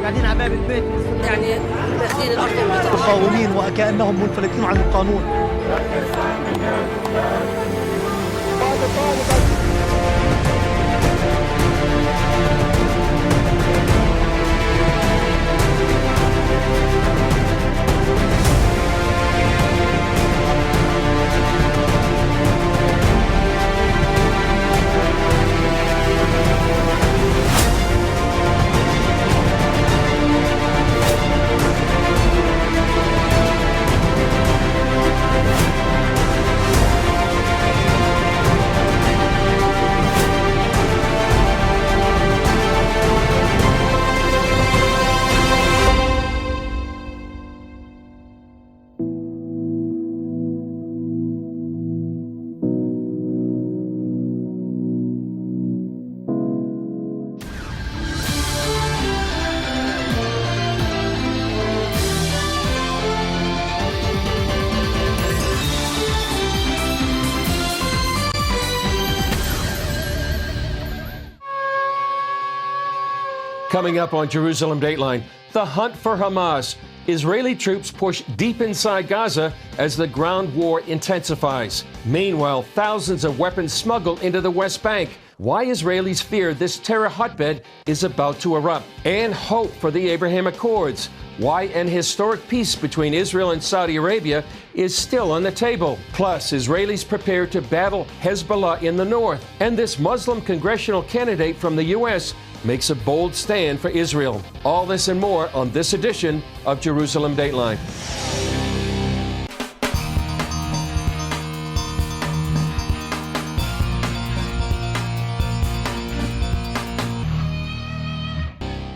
قاعدين على باب البيت يعني داخلين الأرض مقاومين وكأنهم منفلتين عن القانون. Coming up on Jerusalem Dateline, the hunt for Hamas. Israeli troops push deep inside Gaza as the ground war intensifies. Meanwhile, thousands of weapons smuggled into the West Bank. Why Israelis fear this terror hotbed is about to erupt. And hope for the Abraham Accords. Why an historic peace between Israel and Saudi Arabia is still on the table. Plus, Israelis prepare to battle Hezbollah in the north. And this Muslim congressional candidate from the U.S. makes a bold stand for Israel. All this and more on this edition of Jerusalem Dateline.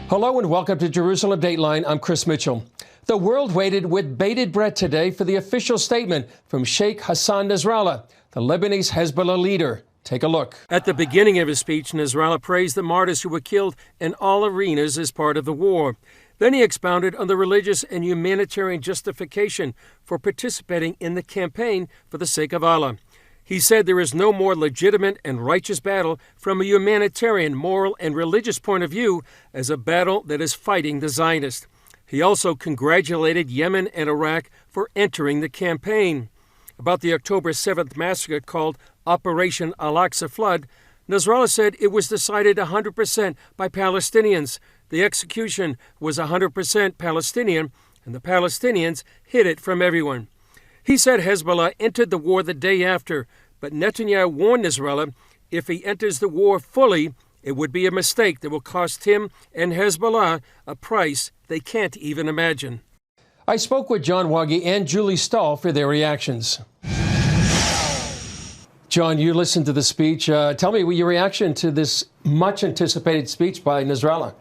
Hello and welcome to Jerusalem Dateline. I'm Chris Mitchell. The world waited with bated breath today for the official statement from Sheikh Hassan Nasrallah, the Lebanese Hezbollah leader. Take a look. At the beginning of his speech, Nasrallah praised the martyrs who were killed in all arenas as part of the war. Then he expounded on the religious and humanitarian justification for participating in the campaign for the sake of Allah. He said there is no more legitimate and righteous battle from a humanitarian, moral, and religious point of view as a battle that is fighting the Zionists. He also congratulated Yemen and Iraq for entering the campaign. About the October 7th massacre called Operation Al-Aqsa Flood, Nasrallah said it was decided 100% by Palestinians. The execution was 100% Palestinian, and the Palestinians hid it from everyone. He said Hezbollah entered the war the day after, but Netanyahu warned Nasrallah if he enters the war fully, it would be a mistake that will cost him and Hezbollah a price they can't even imagine. I spoke with John Waggy and Julie Stahl for their reactions. John, you listened to the speech. Tell me your reaction to this much-anticipated speech by Nasrallah.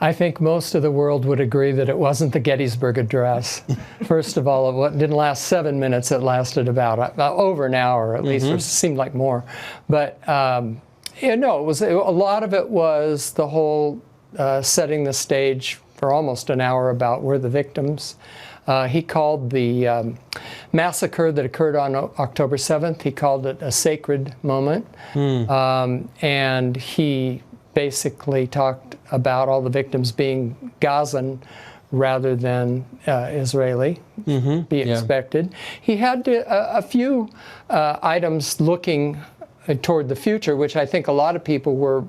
I think most of the world would agree that it wasn't the Gettysburg Address. First of all, it didn't last 7 minutes. It lasted about over an hour, at least. It seemed like more. But, it was a lot of it was the whole setting the stage for almost an hour about we're the victims. He called the massacre that occurred on October 7th, he called it a sacred moment. And he basically talked about all the victims being Gazan rather than Israeli, be expected. He had a few items looking toward the future, which I think a lot of people were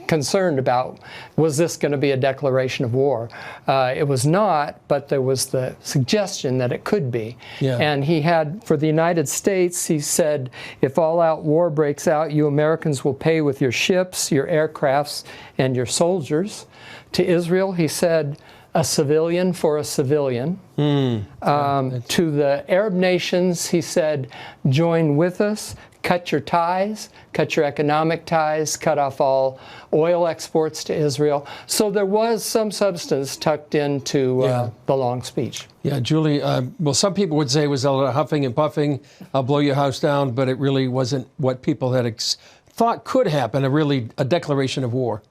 concerned about. Was this going to be a declaration of war? It was not, but there was the suggestion that it could be. And he had, for the United States, he said, if all-out war breaks out, you Americans will pay with your ships, your aircrafts, and your soldiers. To Israel, he said, a civilian for a civilian. To the Arab nations, he said, join with us. Cut your ties, cut your economic ties, cut off all oil exports to Israel. So there was some substance tucked into the long speech. Yeah, Julie, well, some people would say it was a lot of huffing and puffing, I'll blow your house down, but it really wasn't what people had thought could happen, a declaration of war.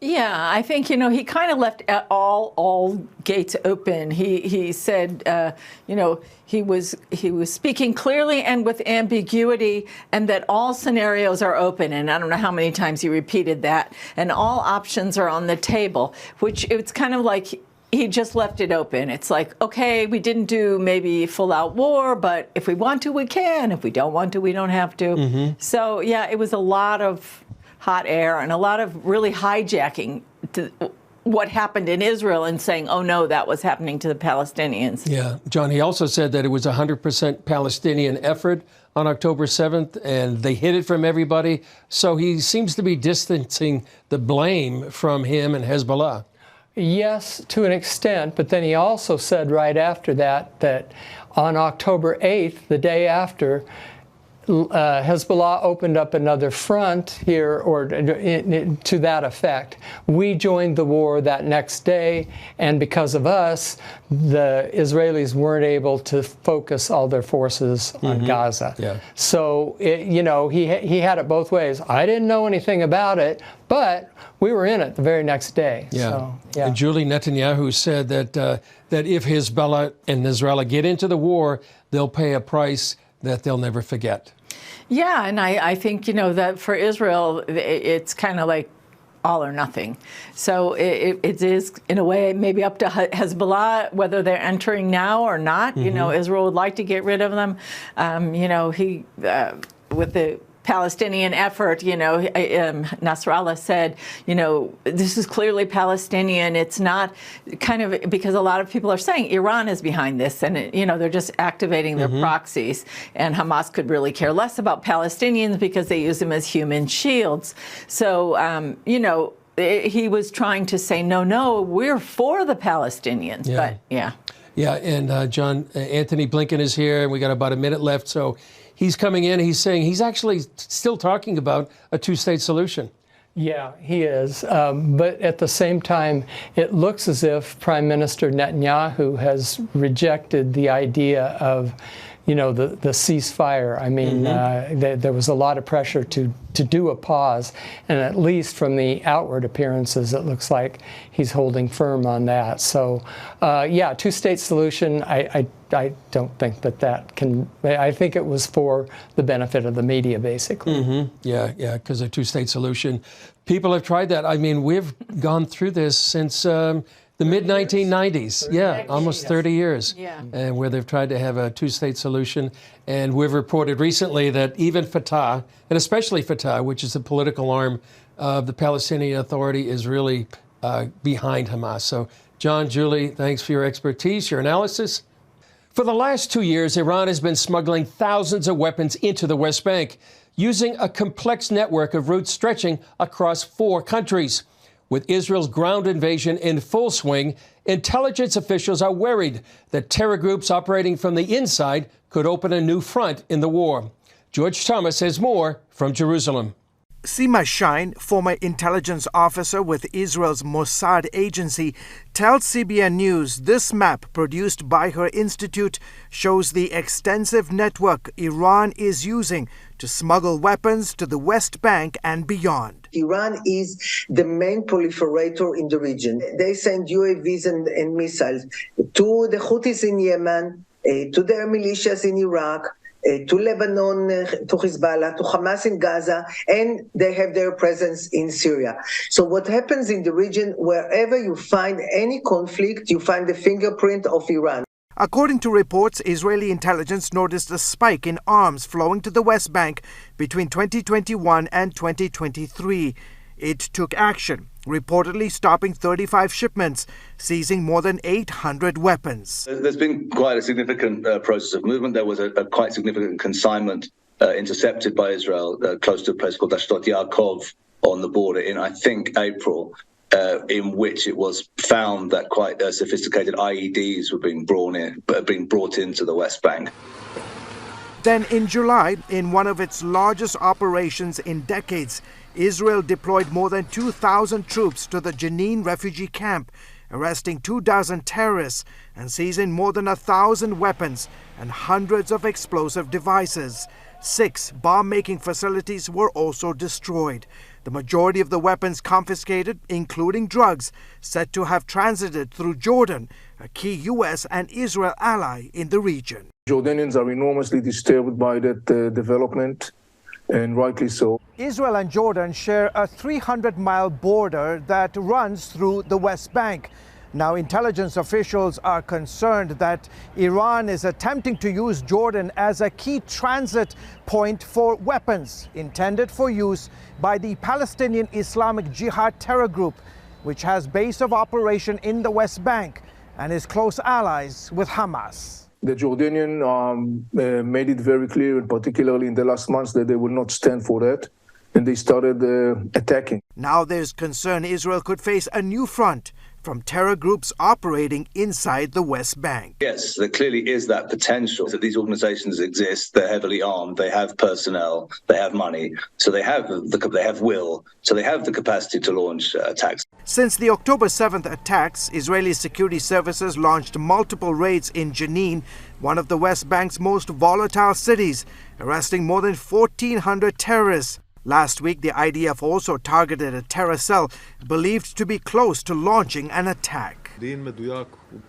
Yeah, I think, he kind of left all gates open. He said, he was speaking clearly and with ambiguity, and that all scenarios are open. And I don't know how many times he repeated that. And all options are on the table, which it's kind of like he just left it open. It's like, okay, we didn't do maybe full-out war, but if we want to, we can. If we don't want to, we don't have to. Mm-hmm. So, yeah, it was a lot of hot air and a lot of really hijacking to what happened in Israel and saying, oh, no, that was happening to the Palestinians. Yeah. John, he also said that it was a 100% Palestinian effort on October 7th, and they hid it from everybody. So he seems to be distancing the blame from him and Hezbollah. Yes, to an extent, but then he also said right after that on October 8th, the day after, Hezbollah opened up another front here, or to that effect. We joined the war that next day, and because of us, the Israelis weren't able to focus all their forces on Gaza. Yeah. So, he had it both ways. I didn't know anything about it, but we were in it the very next day. Yeah. So, yeah. And Julie Netanyahu said that if Hezbollah and Israel get into the war, they'll pay a price that they'll never forget. Yeah, and I think, that for Israel, it's kind of like all or nothing. So it is, in a way, maybe up to Hezbollah, whether they're entering now or not. Israel would like to get rid of them. With the Palestinian effort, Nasrallah said, this is clearly Palestinian. It's not kind of, because a lot of people are saying Iran is behind this, and, they're just activating their proxies. And Hamas could really care less about Palestinians because they use them as human shields. So, he was trying to say, no, we're for the Palestinians. Yeah. But, yeah. Yeah, and John, Anthony Blinken is here, and we got about a minute left, so he's coming in, he's saying he's actually still talking about a two-state solution. Yeah, he is. But at the same time, it looks as if Prime Minister Netanyahu has rejected the idea of, the ceasefire. I mean, there was a lot of pressure to do a pause, and at least from the outward appearances, it looks like he's holding firm on that. So, two-state solution, I don't think that can, I think it was for the benefit of the media, basically. Yeah, because a two-state solution. People have tried that. I mean, we've gone through this since the mid-1990s. Yeah, almost 30 years. Yeah. And where they've tried to have a two-state solution. And we've reported recently that even Fatah, and especially Fatah, which is the political arm of the Palestinian Authority, is really behind Hamas. So, John, Julie, thanks for your expertise, your analysis. For the last 2 years, Iran has been smuggling thousands of weapons into the West Bank, using a complex network of routes stretching across 4 countries. With Israel's ground invasion in full swing, intelligence officials are worried that terror groups operating from the inside could open a new front in the war. George Thomas has more from Jerusalem. Sima Shine, former intelligence officer with Israel's Mossad agency, tells CBN News this map produced by her institute shows the extensive network Iran is using to smuggle weapons to the West Bank and beyond. Iran is the main proliferator in the region. They send UAVs and missiles to the Houthis in Yemen, to their militias in Iraq, to Lebanon, to Hezbollah, to Hamas in Gaza, and they have their presence in Syria. So what happens in the region, wherever you find any conflict, you find the fingerprint of Iran. According to reports, Israeli intelligence noticed a spike in arms flowing to the West Bank between 2021 and 2023. It took action, reportedly stopping 35 shipments, seizing more than 800 weapons. There's been quite a significant process of movement. There was a quite significant consignment intercepted by Israel close to a place called Ashdod Yaakov on the border in, I think, April, in which it was found that quite sophisticated IEDs were being brought into the West Bank. Then in July, in one of its largest operations in decades, Israel deployed more than 2,000 troops to the Jenin refugee camp, arresting 24 terrorists and seizing more than 1,000 weapons and hundreds of explosive devices. 6 bomb-making facilities were also destroyed. The majority of the weapons confiscated, including drugs, said to have transited through Jordan, a key U.S. and Israel ally in the region. Jordanians are enormously disturbed by that development, and rightly so. Israel and Jordan share a 300-mile border that runs through the West Bank. Now, intelligence officials are concerned that Iran is attempting to use Jordan as a key transit point for weapons intended for use by the Palestinian Islamic Jihad terror group, which has base of operation in the West Bank and is close allies with Hamas. The Jordanian made it very clear, particularly in the last months, that they will not stand for that, and they started attacking. Now there's concern Israel could face a new front from terror groups operating inside the West Bank. Yes, there clearly is that potential that these organizations exist. They're heavily armed. They have personnel. They have money. So they have will. So they have the capacity to launch attacks. Since the October 7th attacks, Israeli security services launched multiple raids in Jenin, one of the West Bank's most volatile cities, arresting more than 1,400 terrorists. Last week, the IDF also targeted a terror cell believed to be close to launching an attack.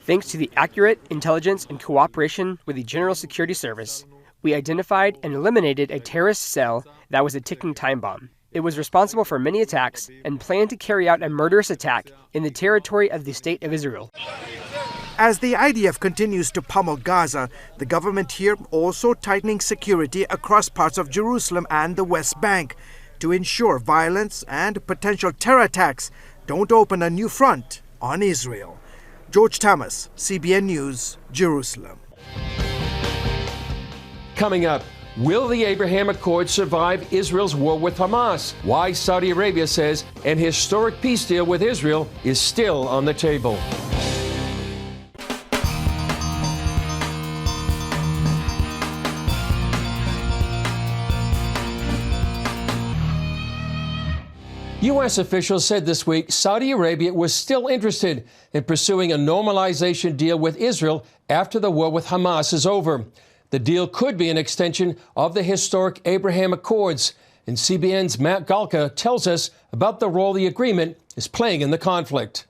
Thanks to the accurate intelligence and cooperation with the General Security Service, we identified and eliminated a terrorist cell that was a ticking time bomb. It was responsible for many attacks and planned to carry out a murderous attack in the territory of the State of Israel. As the IDF continues to pummel Gaza, the government here also tightening security across parts of Jerusalem and the West Bank to ensure violence and potential terror attacks don't open a new front on Israel. George Thomas, CBN News, Jerusalem. Coming up, will the Abraham Accords survive Israel's war with Hamas? Why Saudi Arabia says an historic peace deal with Israel is still on the table. U.S. officials said this week Saudi Arabia was still interested in pursuing a normalization deal with Israel after the war with Hamas is over. The deal could be an extension of the historic Abraham Accords. And CBN's Matt Galka tells us about the role the agreement is playing in the conflict.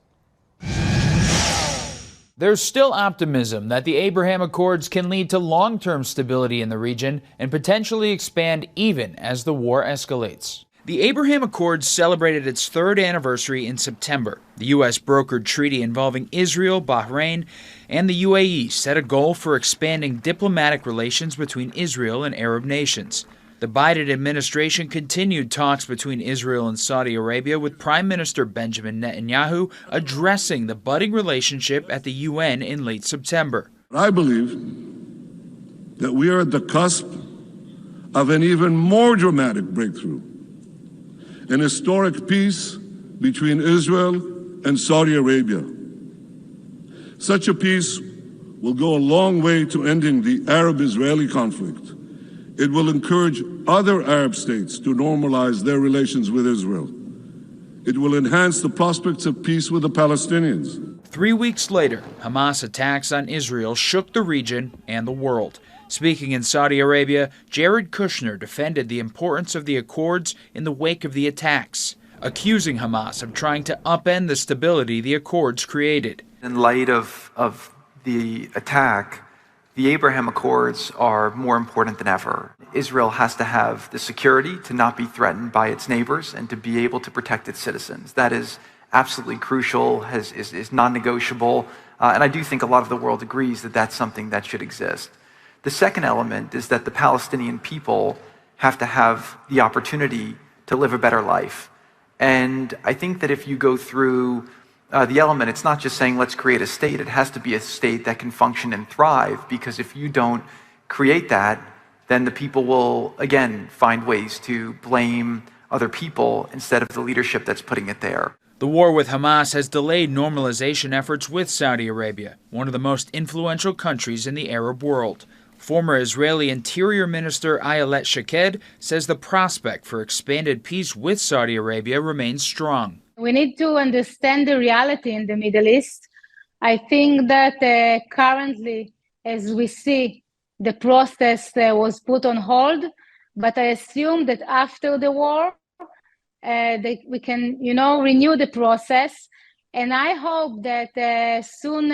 There's still optimism that the Abraham Accords can lead to long-term stability in the region and potentially expand even as the war escalates. The Abraham Accords celebrated its third anniversary in September. The U.S. brokered treaty involving Israel, Bahrain, and the UAE set a goal for expanding diplomatic relations between Israel and Arab nations. The Biden administration continued talks between Israel and Saudi Arabia, with Prime Minister Benjamin Netanyahu addressing the budding relationship at the UN in late September. I believe that we are at the cusp of an even more dramatic breakthrough. An historic peace between Israel and Saudi Arabia. Such a peace will go a long way to ending the Arab-Israeli conflict. It will encourage other Arab states to normalize their relations with Israel. It will enhance the prospects of peace with the Palestinians. 3 weeks later, Hamas attacks on Israel shook the region and the world. Speaking in Saudi Arabia, Jared Kushner defended the importance of the accords in the wake of the attacks, accusing Hamas of trying to upend the stability the accords created. In light of the attack, the Abraham Accords are more important than ever. Israel has to have the security to not be threatened by its neighbors and to be able to protect its citizens. That is absolutely crucial, is non-negotiable, and I do think a lot of the world agrees that that's something that should exist. The second element is that the Palestinian people have to have the opportunity to live a better life. And I think that if you go through the element, it's not just saying let's create a state, it has to be a state that can function and thrive, because if you don't create that, then the people will, again, find ways to blame other people instead of the leadership that's putting it there. The war with Hamas has delayed normalization efforts with Saudi Arabia, one of the most influential countries in the Arab world. Former Israeli Interior Minister Ayelet Shaked says the prospect for expanded peace with Saudi Arabia remains strong. We need to understand the reality in the Middle East. I think that currently, as we see, the process was put on hold, but I assume that after the war, we can, renew the process. And I hope that soon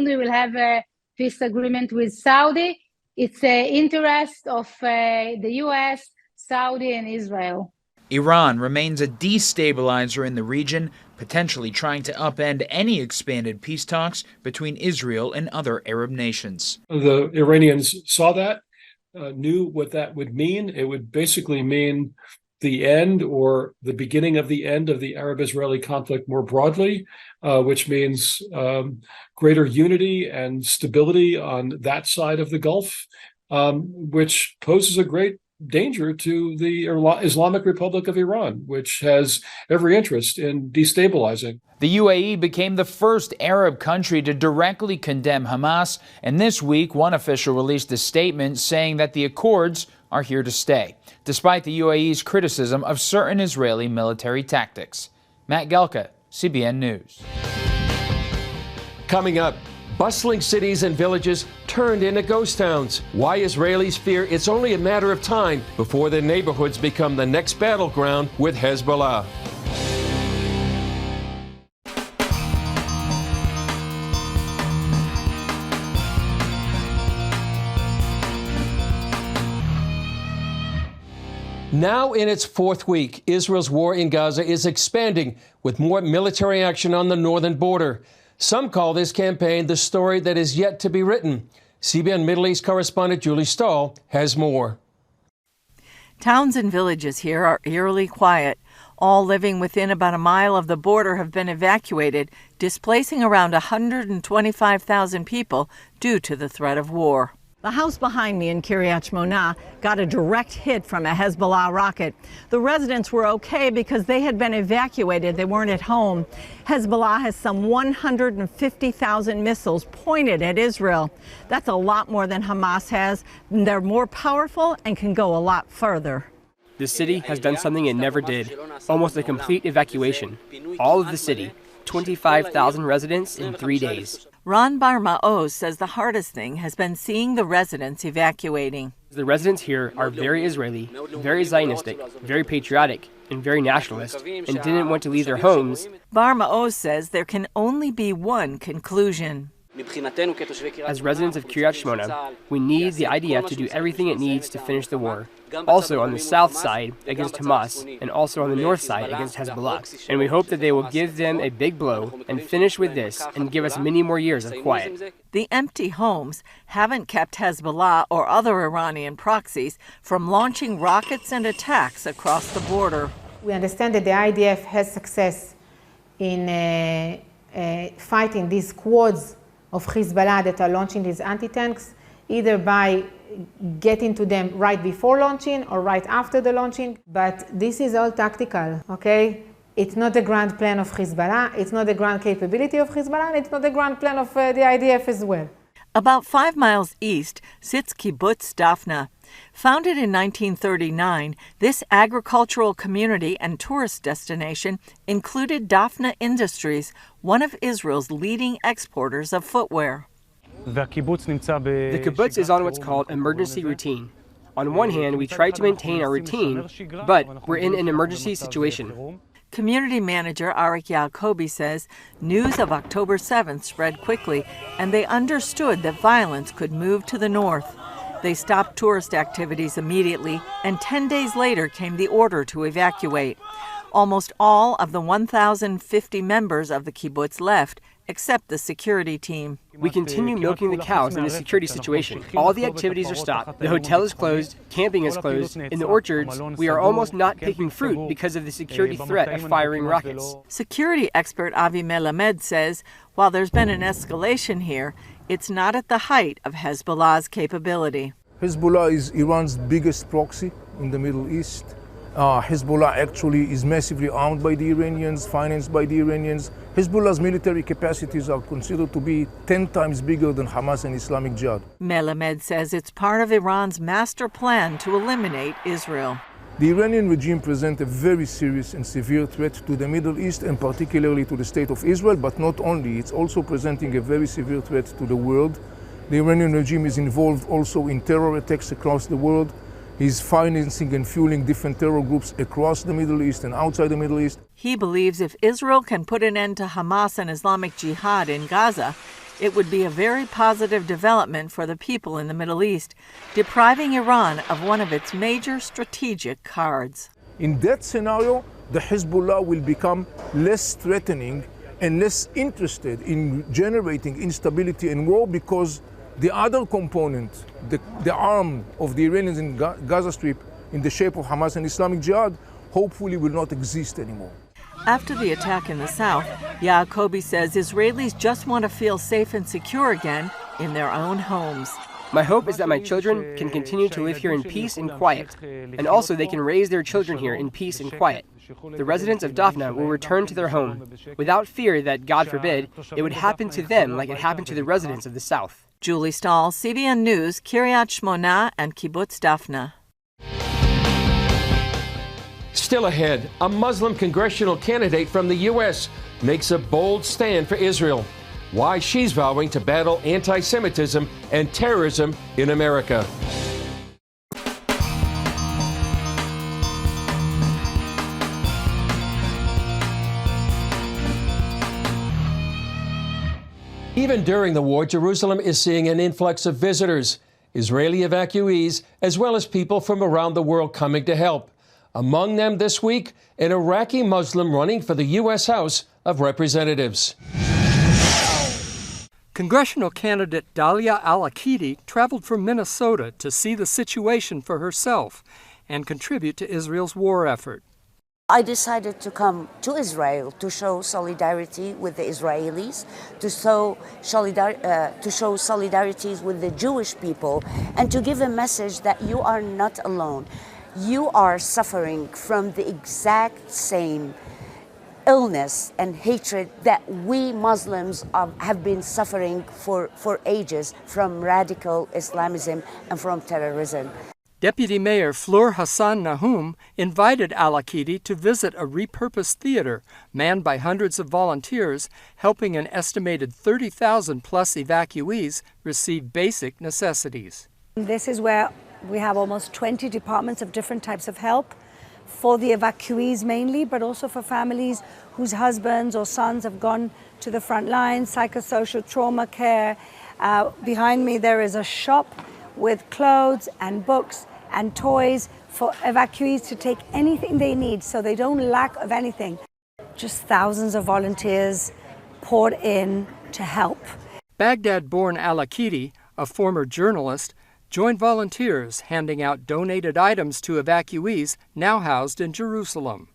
we will have a peace agreement with Saudi. It's the interest of the U.S., Saudi, and Israel. Iran remains a destabilizer in the region, potentially trying to upend any expanded peace talks between Israel and other Arab nations. The Iranians saw that, knew what that would mean. It would basically mean the end or the beginning of the end of the Arab-Israeli conflict more broadly, which means greater unity and stability on that side of the Gulf, which poses a great danger to the Islamic Republic of Iran, which has every interest in destabilizing. The UAE became the first Arab country to directly condemn Hamas, and this week one official released a statement saying that the accords are here to stay, despite the UAE's criticism of certain Israeli military tactics. Matt Gelka, CBN News. Coming up, bustling cities and villages turned into ghost towns. Why Israelis fear it's only a matter of time before their neighborhoods become the next battleground with Hezbollah. Now in its fourth week, Israel's war in Gaza is expanding with more military action on the northern border. Some call this campaign the story that is yet to be written. CBN Middle East correspondent Julie Stahl has more. Towns and villages here are eerily quiet. All living within about a mile of the border have been evacuated, displacing around 125,000 people due to the threat of war. The house behind me in Kiryat Shmona got a direct hit from a Hezbollah rocket. The residents were okay because they had been evacuated. They weren't at home. Hezbollah has some 150,000 missiles pointed at Israel. That's a lot more than Hamas has. They're more powerful and can go a lot further. The city has done something it never did, almost a complete evacuation. All of the city, 25,000 residents in 3 days. Ron Bar-Maoz says the hardest thing has been seeing the residents evacuating. The residents here are very Israeli, very Zionistic, very patriotic, and very nationalist, and didn't want to leave their homes. Bar-Maoz says there can only be one conclusion. As residents of Kiryat Shmona, we need the IDF to do everything it needs to finish the war. Also on the south side against Hamas, and also on the north side against Hezbollah. And we hope that they will give them a big blow and finish with this and give us many more years of quiet. The empty homes haven't kept Hezbollah or other Iranian proxies from launching rockets and attacks across the border. We understand that the IDF has success in fighting these squads of Hezbollah that are launching these anti-tanks, either by getting to them right before launching or right after the launching. But this is all tactical, okay? It's not the grand plan of Hezbollah, it's not the grand capability of Hezbollah, and it's not the grand plan of the IDF as well. About 5 miles east sits kibbutz Dafna. Founded in 1939, this agricultural community and tourist destination included Dafna Industries, one of Israel's leading exporters of footwear. The kibbutz is on what's called emergency routine. On one hand, we try to maintain our routine, but we're in an emergency situation. Community manager Arik Yacobi says news of October 7th spread quickly, and they understood that violence could move to the north. They stopped tourist activities immediately, and 10 days later came the order to evacuate. Almost all of the 1,050 members of the kibbutz left, except the security team. We continue milking the cows in the security situation. All the activities are stopped. The hotel is closed, camping is closed. In the orchards, we are almost not picking fruit because of the security threat of firing rockets. Security expert Avi Melamed says while there's been an escalation here, it's not at the height of Hezbollah's capability. Hezbollah is Iran's biggest proxy in the Middle East. Hezbollah actually is massively armed by the Iranians, financed by the Iranians. Hezbollah's military capacities are considered to be 10 times bigger than Hamas and Islamic Jihad. Melamed says it's part of Iran's master plan to eliminate Israel. The Iranian regime presents a very serious and severe threat to the Middle East and particularly to the state of Israel, but not only, it's also presenting a very severe threat to the world. The Iranian regime is involved also in terror attacks across the world. He's financing and fueling different terror groups across the Middle East and outside the Middle East. He believes if Israel can put an end to Hamas and Islamic Jihad in Gaza, it would be a very positive development for the people in the Middle East, depriving Iran of one of its major strategic cards. In that scenario, the Hezbollah will become less threatening and less interested in generating instability and war, because the other component, the arm of the Iranians in Gaza Strip in the shape of Hamas and Islamic Jihad, hopefully will not exist anymore. After the attack in the south, Yacobi says Israelis just want to feel safe and secure again in their own homes. My hope is that my children can continue to live here in peace and quiet, and also they can raise their children here in peace and quiet. The residents of Daphna will return to their home, without fear that, God forbid, it would happen to them like it happened to the residents of the south. Julie Stahl, CBN News, Kiryat Shmona and Kibbutz Daphna. Still ahead, a Muslim congressional candidate from the U.S. makes a bold stand for Israel. Why she's vowing to battle anti-Semitism and terrorism in America. Even during the war, Jerusalem is seeing an influx of visitors, Israeli evacuees, as well as people from around the world coming to help. Among them this week, an Iraqi Muslim running for the U.S. House of Representatives. Congressional candidate Dalia Al-Akidi traveled from Minnesota to see the situation for herself and contribute to Israel's war effort. I decided to come to Israel to show solidarity with the Israelis, to show solidarity with the Jewish people, and to give a message that you are not alone. You are suffering from the exact same illness and hatred that we Muslims have been suffering for ages from radical Islamism and from terrorism. Deputy Mayor Fleur Hassan Nahum invited Al-Akidi to visit a repurposed theater manned by hundreds of volunteers, helping an estimated 30,000 plus evacuees receive basic necessities. This is where we have almost 20 departments of different types of help for the evacuees mainly, but also for families whose husbands or sons have gone to the front lines, psychosocial trauma care. Behind me there is a shop with clothes and books and toys for evacuees to take anything they need so they don't lack of anything. Just thousands of volunteers poured in to help. Baghdad-born Al-Akidi, a former journalist, joined volunteers handing out donated items to evacuees now housed in Jerusalem.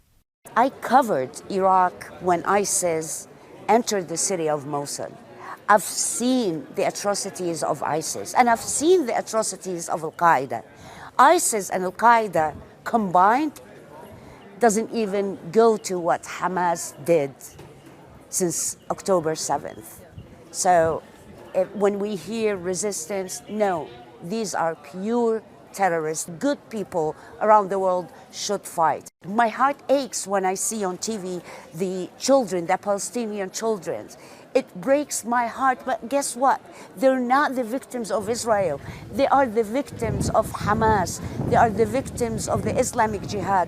I covered Iraq when ISIS entered the city of Mosul. I've seen the atrocities of ISIS, and I've seen the atrocities of Al-Qaeda. ISIS and Al-Qaeda combined doesn't even go to what Hamas did since October 7th. So when we hear resistance, no, these are pure terrorists. Good people around the world should fight. My heart aches when I see on TV the children, the Palestinian children. It breaks my heart, but guess what? They're not the victims of Israel. They are the victims of Hamas. They are the victims of the Islamic Jihad.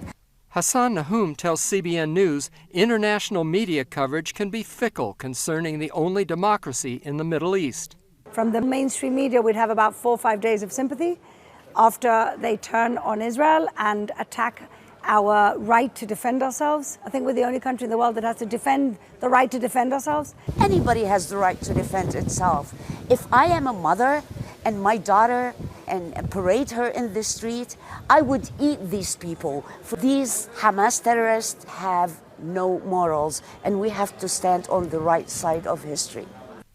Hassan Nahum tells CBN News international media coverage can be fickle concerning the only democracy in the Middle East. From the mainstream media, we'd have about 4 or 5 days of sympathy after they turn on Israel and attack our right to defend ourselves. I think we're the only country in the world that has to defend the right to defend ourselves. Anybody has the right to defend itself. If I am a mother and my daughter and parade her in the street, I would eat these people. For these Hamas terrorists have no morals, and we have to stand on the right side of history.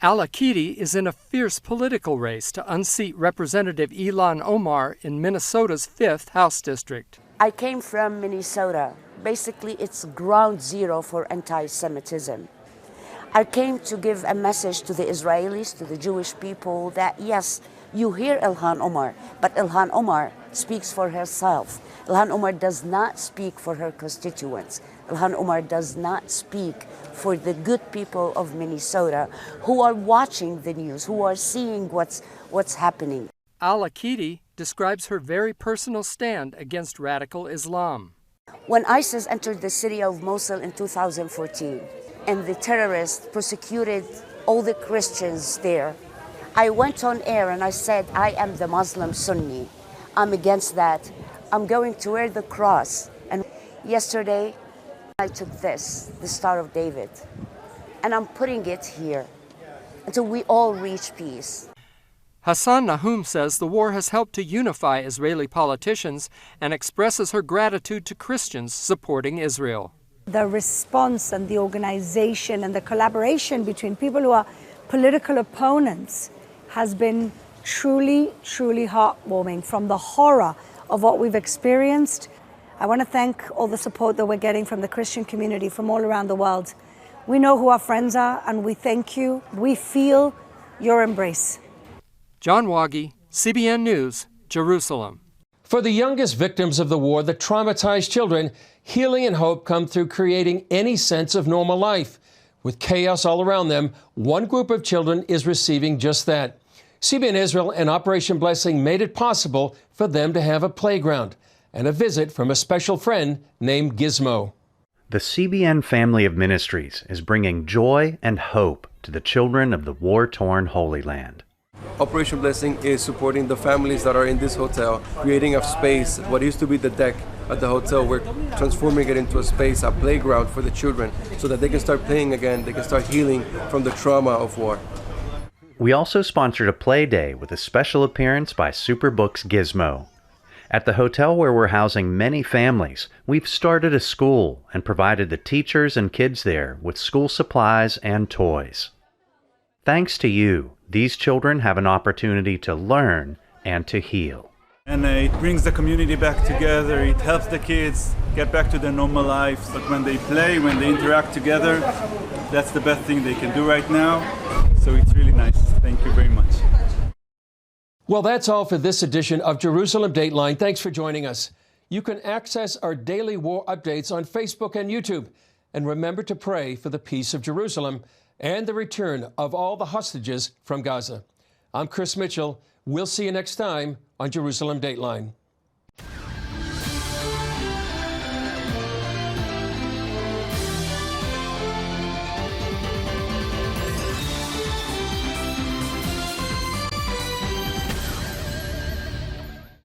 Al-Akidi is in a fierce political race to unseat Representative Ilhan Omar in Minnesota's 5th House District. I came from Minnesota. Basically, it's ground zero for anti-Semitism. I came to give a message to the Israelis, to the Jewish people, that yes, you hear Ilhan Omar, but Ilhan Omar speaks for herself. Ilhan Omar does not speak for her constituents. Ilhan Omar does not speak for the good people of Minnesota who are watching the news, who are seeing what's happening. Al-Akidi describes her very personal stand against radical Islam. When ISIS entered the city of Mosul in 2014 and the terrorists persecuted all the Christians there, I went on air and I said, I am the Muslim Sunni. I'm against that. I'm going to wear the cross. And yesterday, I took this, the Star of David, and I'm putting it here until we all reach peace. Hassan Nahum says the war has helped to unify Israeli politicians and expresses her gratitude to Christians supporting Israel. The response and the organization and the collaboration between people who are political opponents has been truly, truly heartwarming. From the horror of what we've experienced, I want to thank all the support that we're getting from the Christian community from all around the world. We know who our friends are, and we thank you. We feel your embrace. John Wagi, CBN News, Jerusalem. For the youngest victims of the war, the traumatized children, healing and hope come through creating any sense of normal life. With chaos all around them, one group of children is receiving just that. CBN Israel and Operation Blessing made it possible for them to have a playground and a visit from a special friend named Gizmo. The CBN family of ministries is bringing joy and hope to the children of the war-torn Holy Land. Operation Blessing is supporting the families that are in this hotel, creating a space, what used to be the deck at the hotel, we're transforming it into a space, a playground for the children, so that they can start playing again, they can start healing from the trauma of war. We also sponsored a play day with a special appearance by Superbook's Gizmo. At the hotel where we're housing many families, we've started a school and provided the teachers and kids there with school supplies and toys. Thanks to you, these children have an opportunity to learn and to heal. And it brings the community back together, it helps the kids get back to their normal lives. But when they play, when they interact together, that's the best thing they can do right now. So it's really nice. Thank you very much. Well, that's all for this edition of Jerusalem Dateline. Thanks for joining us. You can access our daily war updates on Facebook and YouTube. And remember to pray for the peace of Jerusalem and the return of all the hostages from Gaza. I'm Chris Mitchell. We'll see you next time on Jerusalem Dateline.